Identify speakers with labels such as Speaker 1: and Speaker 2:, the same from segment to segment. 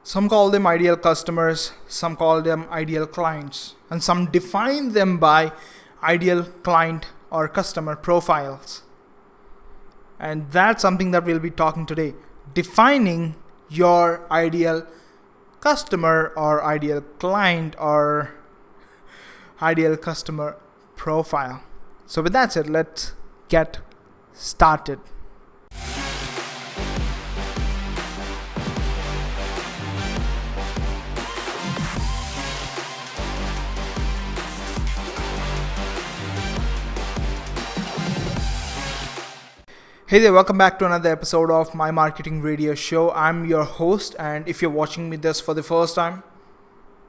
Speaker 1: Some call them ideal customers, some call them ideal clients, and some define them by ideal client or customer profiles. And that's something that we'll be talking today. Defining your ideal customer or ideal client or ideal customer profile. So with that said, let's get started. Hey there, welcome back to another episode of my marketing radio show. I'm your host, and if you're watching me this for the first time,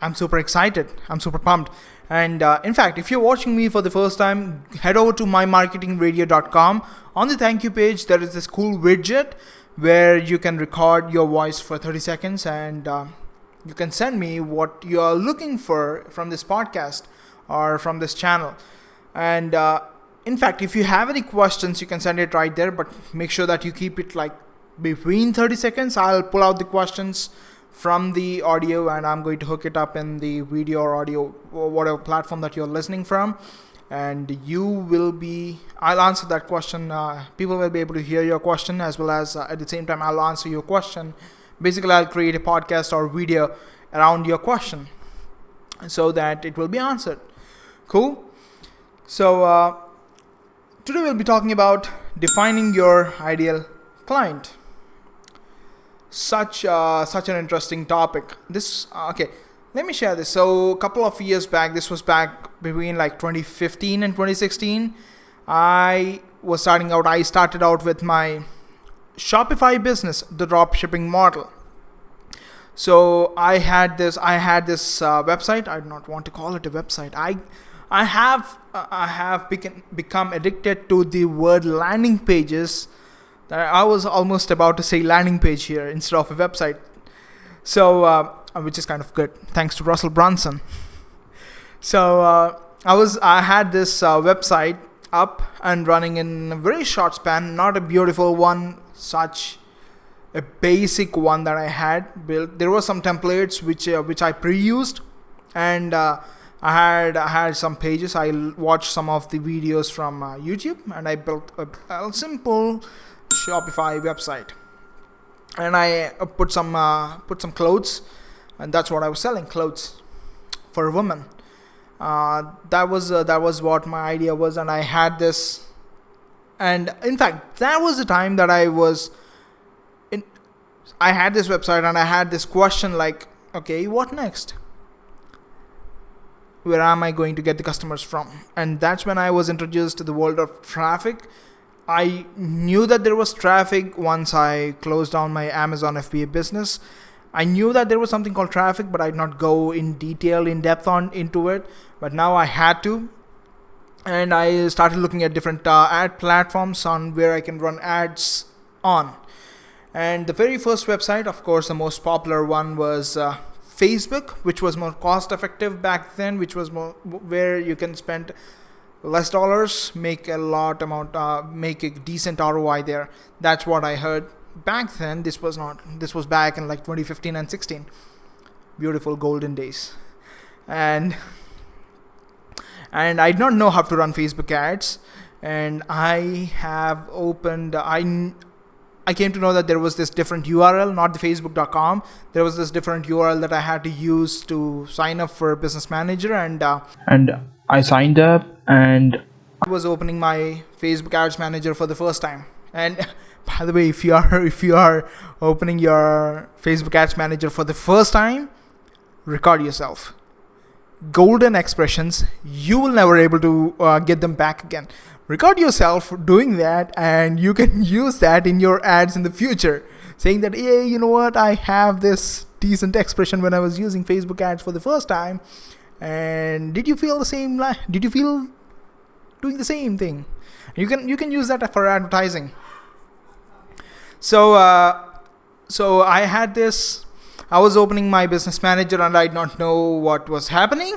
Speaker 1: I'm super excited. I'm super pumped. And in fact, if you're watching me for the first time, head over to mymarketingradio.com. On the thank you page, there is this cool widget where you can record your voice for 30 seconds and you can send me what you are looking for from this podcast or from this channel. And in fact, if you have any questions, you can send it right there, but make sure that you keep it like between 30 seconds. I'll pull out the questions from the audio and I'm going to hook it up in the video or audio or whatever platform that you're listening from. And I'll answer that question. People will be able to hear your question as well as at the same time, I'll answer your question. Basically, I'll create a podcast or video around your question so that it will be answered. Cool. So, today we'll be talking about defining your ideal client. Such an interesting topic. Let me share this. So a couple of years back, this was back between like 2015 and 2016. I started out with my Shopify business, the drop shipping model. So I had this website. I do not want to call it a website. I have become addicted to the word landing pages. That I was almost about to say landing page here instead of a website. So, which is kind of good, thanks to Russell Brunson. So, I had this website up and running in a very short span, not a beautiful one, such a basic one that I had built. There were some templates which I pre-used, and I had some pages. I watched some of the videos from YouTube, and I built a simple Shopify website. And I put some clothes, and that's what I was selling, clothes for a woman. That was what my idea was, and I had this. And in fact, that was the time that I had this website, and I had this question like, okay, what next? Where am I going to get the customers from? And that's when I was introduced to the world of traffic. I knew that there was traffic once I closed down my Amazon FBA business. I knew that there was something called traffic, but I did not go in depth into it. But now I had to. And I started looking at different ad platforms on where I can run ads on. And the very first website, of course, the most popular one was Facebook, which was more cost effective back then, which was more where you can spend less dollars, make a decent ROI there. That's what I heard back then. This was back in like 2015 and 16. Beautiful golden days. And I did not know how to run Facebook ads, and I came to know that there was this different URL, not the facebook.com. There was this different URL that I had to use to sign up for Business Manager, and I signed up, and I was opening my Facebook Ads Manager for the first time. And by the way, if you are opening your Facebook Ads Manager for the first time, record yourself. Golden expressions, you will never able to get them back again. Record yourself doing that, and you can use that in your ads in the future, saying that, hey, you know what, I have this decent expression when I was using Facebook ads for the first time. And did you feel the same? Did you feel doing the same thing? You can use that for advertising. So I had this. I was opening my Business Manager, and I did not know what was happening.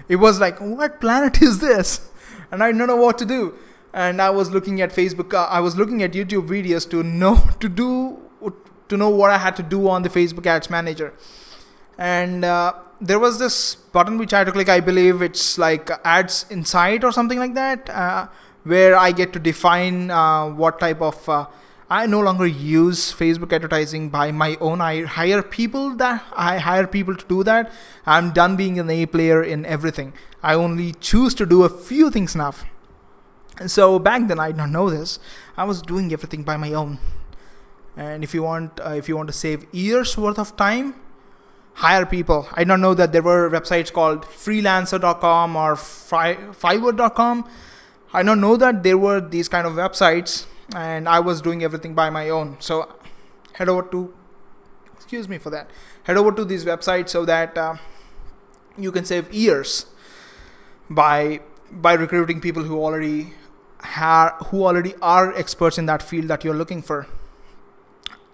Speaker 1: It was like, what planet is this? And I didn't know what to do. And I was looking at Facebook. I was looking at YouTube videos to know to do to know what I had to do on the Facebook Ads Manager. And there was this button which I had to click. I believe it's like Ads Insight or something like that, where I get to define what type of. I no longer use Facebook advertising by my own. I hire people to do that. I'm done being an A player in everything. I only choose to do a few things now. And so back then I did not know this. I was doing everything by my own. And if you want to save years worth of time, hire people. I don't know that there were websites called freelancer.com or fiverr.com. I don't know that there were these kind of websites, and I was doing everything by my own. So head over to these websites so that you can save years by recruiting people who already are experts in that field that you're looking for.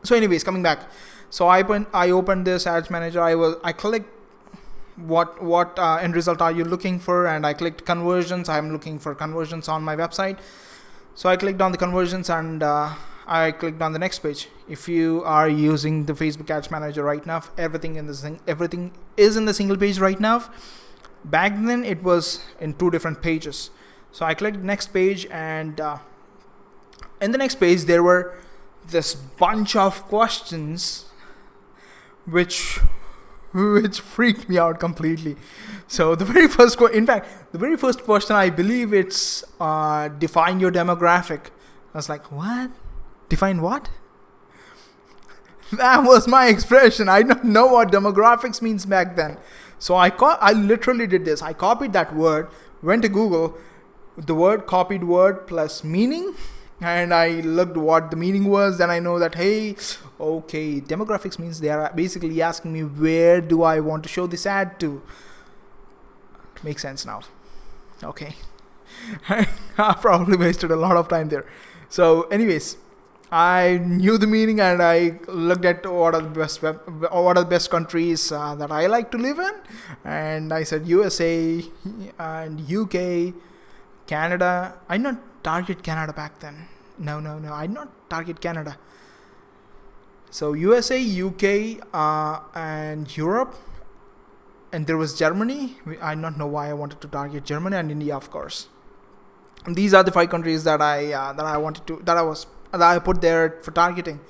Speaker 1: So anyways, coming back. So I opened this Ads Manager. I clicked what end result are you looking for, and I clicked conversions. I'm looking for conversions on my website. So I clicked on the conversions, and I clicked on the next page. If you are using the Facebook Ads Manager right now, everything is in the single page right now. Back then it was in two different pages. So I clicked next page, and in the next page there were this bunch of questions which freaked me out completely. So the very first question, I believe it's define your demographic. I was like, what? Define what? That was my expression. I don't know what demographics means back then. So I literally did this. I copied that word, went to Google, the word, copied word plus meaning, and I looked what the meaning was. Then I know that, hey, okay, demographics means they are basically asking me where do I want to show this ad to. Makes sense now. Okay. I probably wasted a lot of time there. So anyways, I knew the meaning, and I looked at what are the best countries that I like to live in, and I said USA and UK, Canada. I did not target Canada back then. No. I did not target Canada. So USA, UK, and Europe, and there was Germany. I don't know why I wanted to target Germany, and India, of course. And these are the 5 countries that I put there for targeting.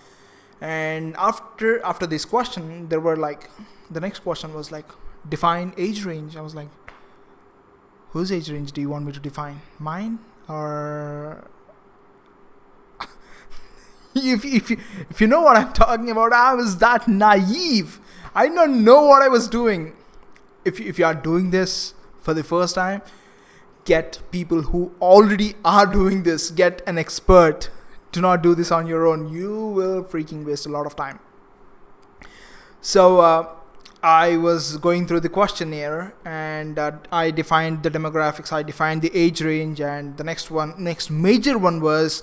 Speaker 1: And after this question, there were like, the next question was like, define age range. I was like, whose age range do you want me to define? Mine? Or if you know what I'm talking about, I was that naive. I don't know what I was doing. If you are doing this for the first time, get people who already are doing this. Get an expert. Do not do this on your own. You will freaking waste a lot of time. So I was going through the questionnaire, and I defined the demographics. I defined the age range, and the next major one was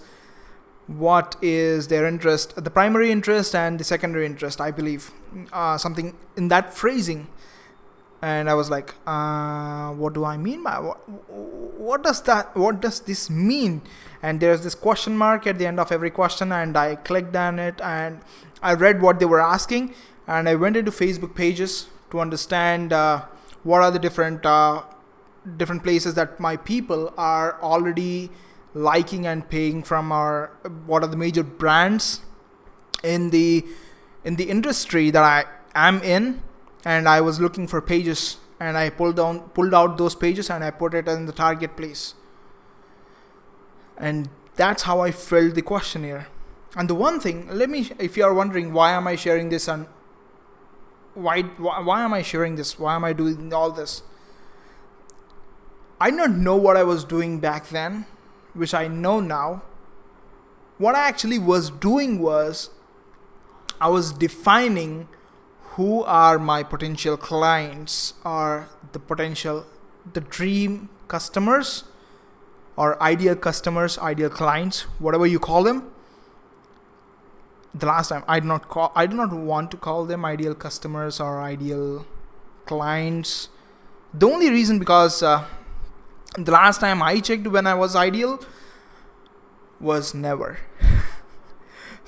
Speaker 1: what is their interest, the primary interest and the secondary interest, I believe, something in that phrasing. And I was like, what do I mean by what does this mean? And there's this question mark at the end of every question, and I clicked on it, and I read what they were asking, and I went into Facebook pages to understand what are the different places that my people are already liking and paying from, or what are the major brands in the industry that I am in. And I was looking for pages, and I pulled out those pages, and I put it in the target place. And that's how I filled the questionnaire. And the one thing, if you are wondering why am I sharing this, and why am I sharing this, why am I doing all this, I don't know what I was doing back then, which I know now. What I actually was doing was, I was defining who are my potential clients, or the dream customers, or ideal customers, ideal clients, whatever you call them. The last time I do not want to call them ideal customers or ideal clients. The only reason because the last time I checked when I was ideal was never.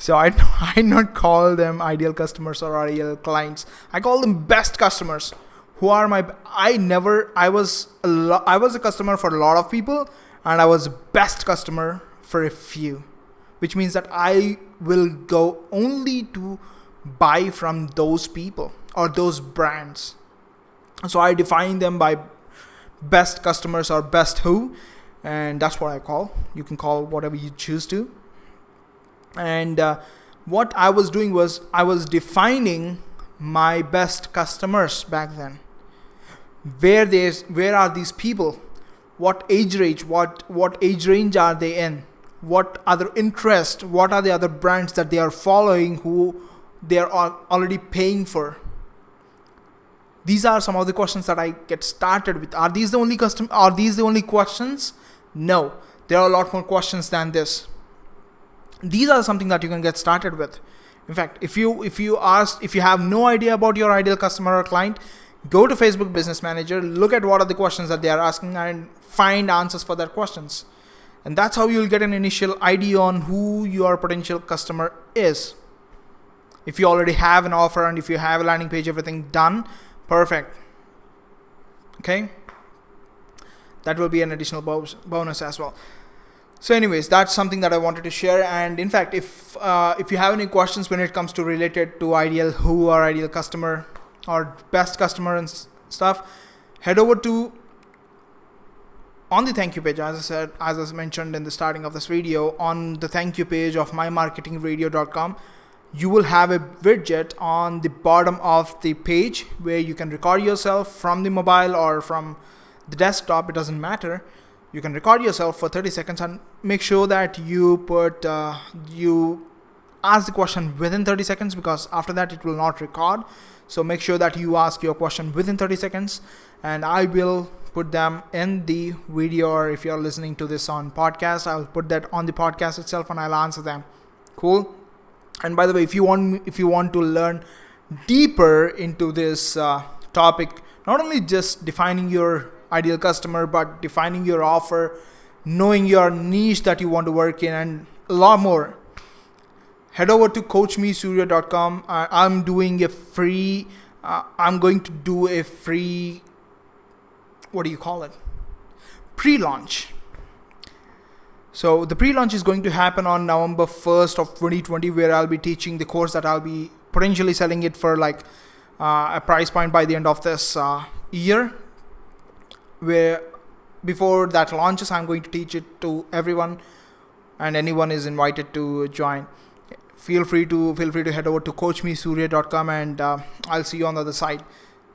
Speaker 1: So I not call them ideal customers or ideal clients. I call them best customers who are I was a customer for a lot of people, and I was best customer for a few, which means that I will go only to buy from those people or those brands. So I define them by best customers or best who, and that's what I call. You can call whatever you choose to. And what I was doing was I was defining my best customers back then. Where are these people? What age range? What age range are they in? What other interest? What are the other brands that they are following who they are already paying for? These are some of the questions that I get started with. Are these the only questions? No, there are a lot more questions than this. These are something that you can get started with. In fact, if you have no idea about your ideal customer or client, go to Facebook Business Manager, look at what are the questions that they are asking, and find answers for their questions. And that's how you'll get an initial idea on who your potential customer is. If you already have an offer and if you have a landing page, everything done, perfect. Okay, that will be an additional bonus as well. So anyways, that's something that I wanted to share. And in fact, if you have any questions when it comes to related to ideal who or ideal customer or best customer and stuff, head over to on the thank you page. As I mentioned in the starting of this video, on the thank you page of mymarketingradio.com, you will have a widget on the bottom of the page where you can record yourself from the mobile or from the desktop. It doesn't matter. You can record yourself for 30 seconds and make sure that you you ask the question within 30 seconds, because after that it will not record. So make sure that you ask your question within 30 seconds, and I will put them in the video, or if you're listening to this on podcast, I'll put that on the podcast itself and I'll answer them. Cool. And by the way, if you want to learn deeper into this topic, not only just defining your ideal customer, but defining your offer, knowing your niche that you want to work in, and a lot more, head over to coachmesurya.com. I'm doing a free I'm going to do a free, what do you call it, pre-launch. So the pre-launch is going to happen on November 1st of 2020, where I'll be teaching the course that I'll be potentially selling it for like a price point by the end of this year. Where before that launches, I'm going to teach it to everyone, and anyone is invited to join. Feel free to head over to coachmesurya.com, and I'll see you on the other side.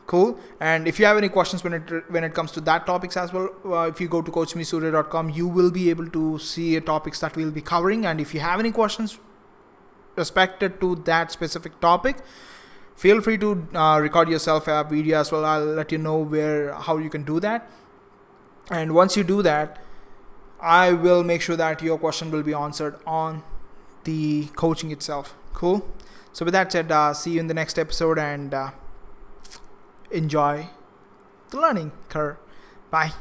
Speaker 1: Cool. And if you have any questions when it comes to that topics as well, if you go to coachmesurya.com, you will be able to see topics that we'll be covering. And if you have any questions respected to that specific topic, feel free to record yourself a video as well. I'll let you know how you can do that. And once you do that, I will make sure that your question will be answered on the coaching itself. Cool. So with that said, see you in the next episode, and enjoy the learning curve. Bye.